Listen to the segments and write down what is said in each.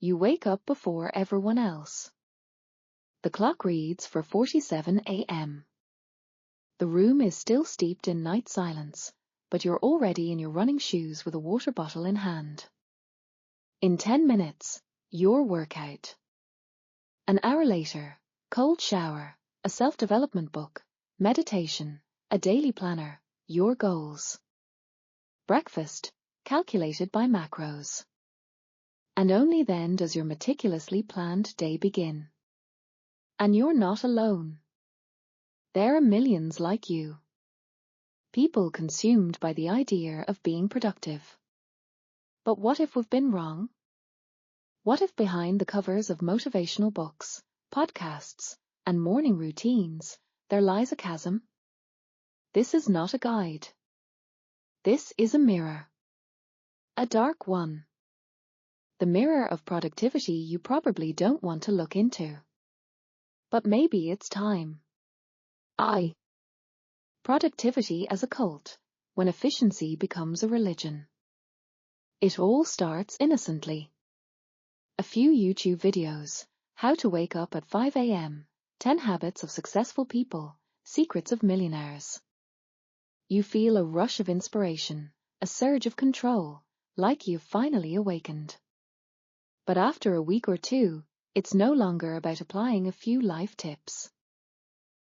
You wake up before everyone else. The clock reads for 47 a.m. The room is still steeped in night silence, but you're already in your running shoes with a water bottle in hand. In 10 minutes, your workout. An hour later, cold shower, a self-development book, meditation, a daily planner, your goals. Breakfast, calculated by macros. And only then does your meticulously planned day begin. And you're not alone. There are millions like you. People consumed by the idea of being productive. But what if we've been wrong? What if behind the covers of motivational books, podcasts, and morning routines, there lies a chasm? This is not a guide. This is a mirror. A dark one. The mirror of productivity you probably don't want to look into. But maybe it's time. Productivity as a cult, when efficiency becomes a religion. It all starts innocently. A few YouTube videos, how to wake up at 5 a.m., 10 habits of successful people, secrets of millionaires. You feel a rush of inspiration, a surge of control, like you've finally awakened. But after a week or two, it's no longer about applying a few life tips.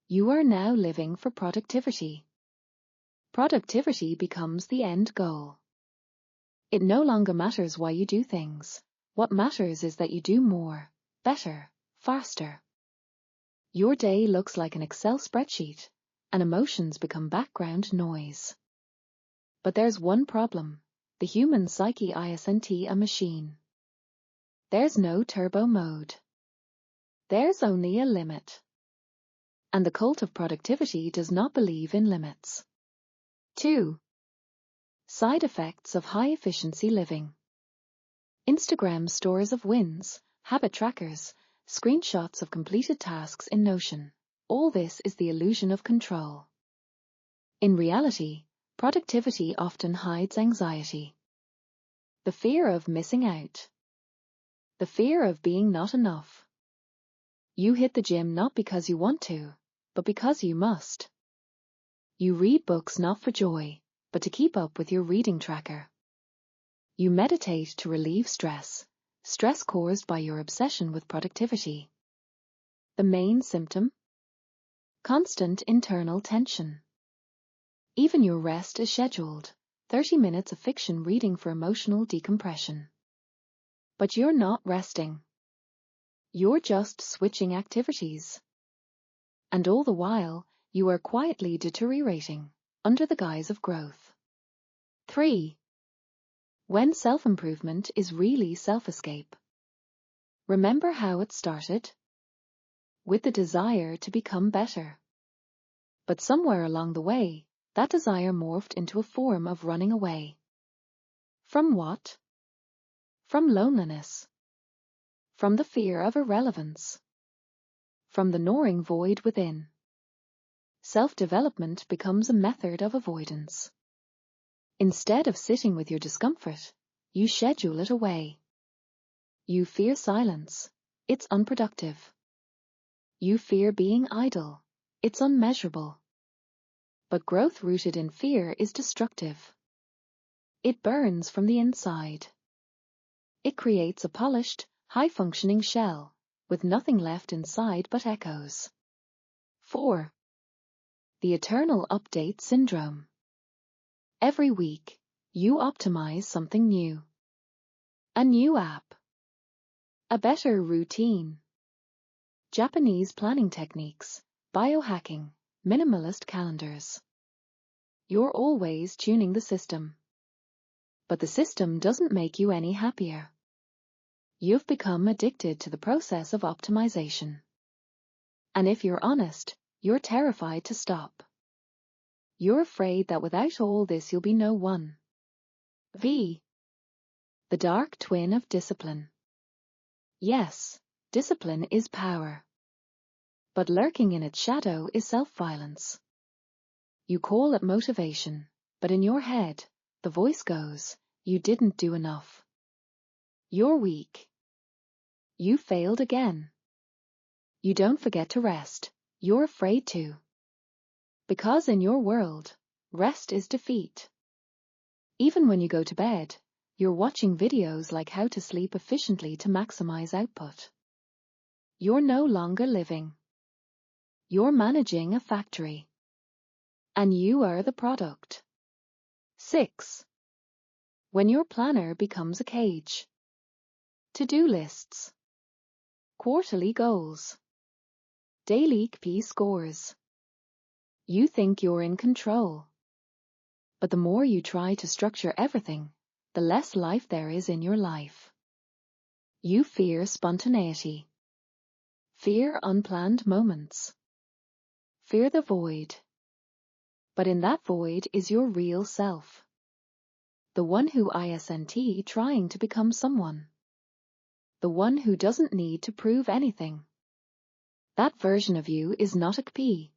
You are now living for productivity. Productivity becomes the end goal. It no longer matters why you do things. What matters is that you do more, better, faster. Your day looks like an Excel spreadsheet, and emotions become background noise. But there's one problem. The human psyche isn't a machine. There's no turbo mode. There's only a limit. And the cult of productivity does not believe in limits. 2. Side effects of high-efficiency living. Instagram stores of wins, habit trackers, screenshots of completed tasks in Notion. All this is the illusion of control. In reality, productivity often hides anxiety. The fear of missing out. The fear of being not enough. You hit the gym not because you want to, but because you must. You read books not for joy, but to keep up with your reading tracker. You meditate to relieve stress caused by your obsession with productivity. The main symptom? Constant internal tension. Even your rest is scheduled, 30 minutes of fiction reading for emotional decompression. But you're not resting. You're just switching activities. And all the while, you are quietly deteriorating, under the guise of growth. 3. When self-improvement is really self-escape. Remember how it started? With the desire to become better. But somewhere along the way, that desire morphed into a form of running away. From what? From loneliness. From the fear of irrelevance. From the gnawing void within. Self-development becomes a method of avoidance. Instead of sitting with your discomfort, you schedule it away. You fear silence. It's unproductive. You fear being idle. It's unmeasurable. But growth rooted in fear is destructive. It burns from the inside. It creates a polished, high-functioning shell, with nothing left inside but echoes. 4. The eternal update syndrome. Every week, you optimize something new. A new app. A better routine. Japanese planning techniques, biohacking, minimalist calendars. You're always tuning the system. But the system doesn't make you any happier. You've become addicted to the process of optimization. And if you're honest, you're terrified to stop. You're afraid that without all this you'll be no one. V. The dark twin of discipline. Yes, discipline is power. But lurking in its shadow is self-violence. You call it motivation, but in your head, the voice goes, you didn't do enough. You're weak. You failed again. You don't forget to rest. You're afraid to. Because in your world, rest is defeat. Even when you go to bed, you're watching videos like how to sleep efficiently to maximize output. You're no longer living. You're managing a factory. And you are the product. 6. When your planner becomes a cage. To-do lists. Quarterly goals. Daily KPI scores. You think you're in control. But the more you try to structure everything, the less life there is in your life. You fear spontaneity. Fear unplanned moments. Fear the void. But in that void is your real self. The one who isn't trying to become someone. The one who doesn't need to prove anything. That version of you is not a KPI.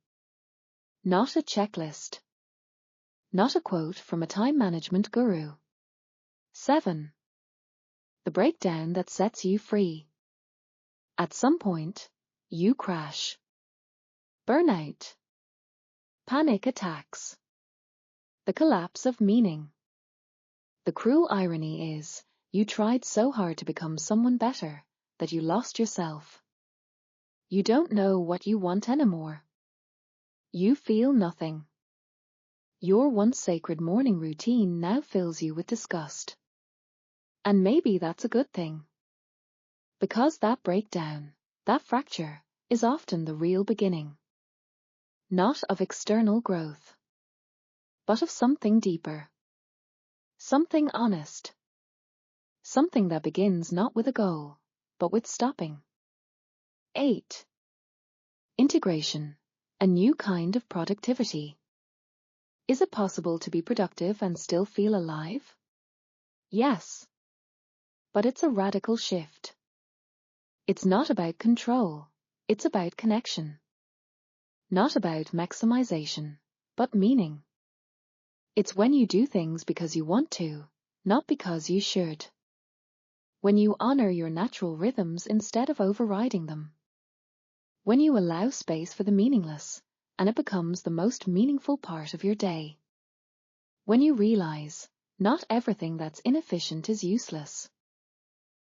Not a checklist. Not a quote from a time management guru. 7. The breakdown that sets you free. At some point, you crash. Burnout. Panic attacks. The collapse of meaning. The cruel irony is, you tried so hard to become someone better, that you lost yourself. You don't know what you want anymore. You feel nothing. Your once sacred morning routine now fills you with disgust. And maybe that's a good thing. Because that breakdown, that fracture, is often the real beginning. Not of external growth, but of something deeper. Something honest. Something that begins not with a goal, but with stopping. 8. Integration, a new kind of productivity. Is it possible to be productive and still feel alive? Yes. But it's a radical shift. It's not about control, it's about connection. Not about maximization, but meaning. It's when you do things because you want to, not because you should. When you honor your natural rhythms instead of overriding them. When you allow space for the meaningless, and it becomes the most meaningful part of your day. When you realize, not everything that's inefficient is useless.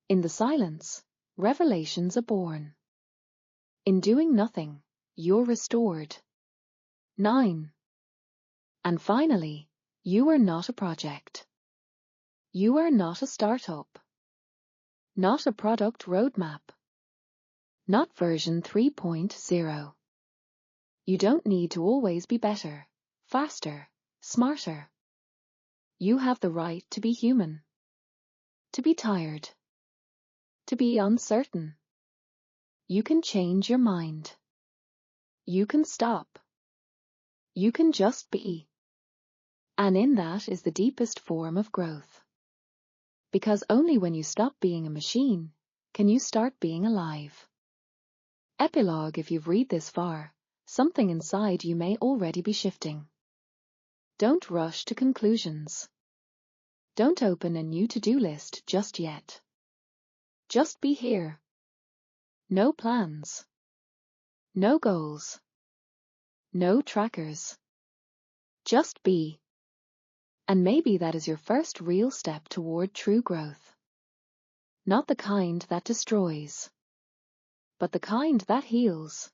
In the silence, revelations are born. In doing nothing, you're restored. 9. And finally, you are not a project. You are not a startup. Not a product roadmap. Not version 3.0. You don't need to always be better, faster, smarter. You have the right to be human. To be tired. To be uncertain. You can change your mind. You can stop. You can just be. And in that is the deepest form of growth. Because only when you stop being a machine, can you start being alive. Epilogue. If you've read this far, something inside you may already be shifting. Don't rush to conclusions. Don't open a new to-do list just yet. Just be here. No plans. No goals. No trackers. Just be. And maybe that is your first real step toward true growth. Not the kind that destroys, but the kind that heals.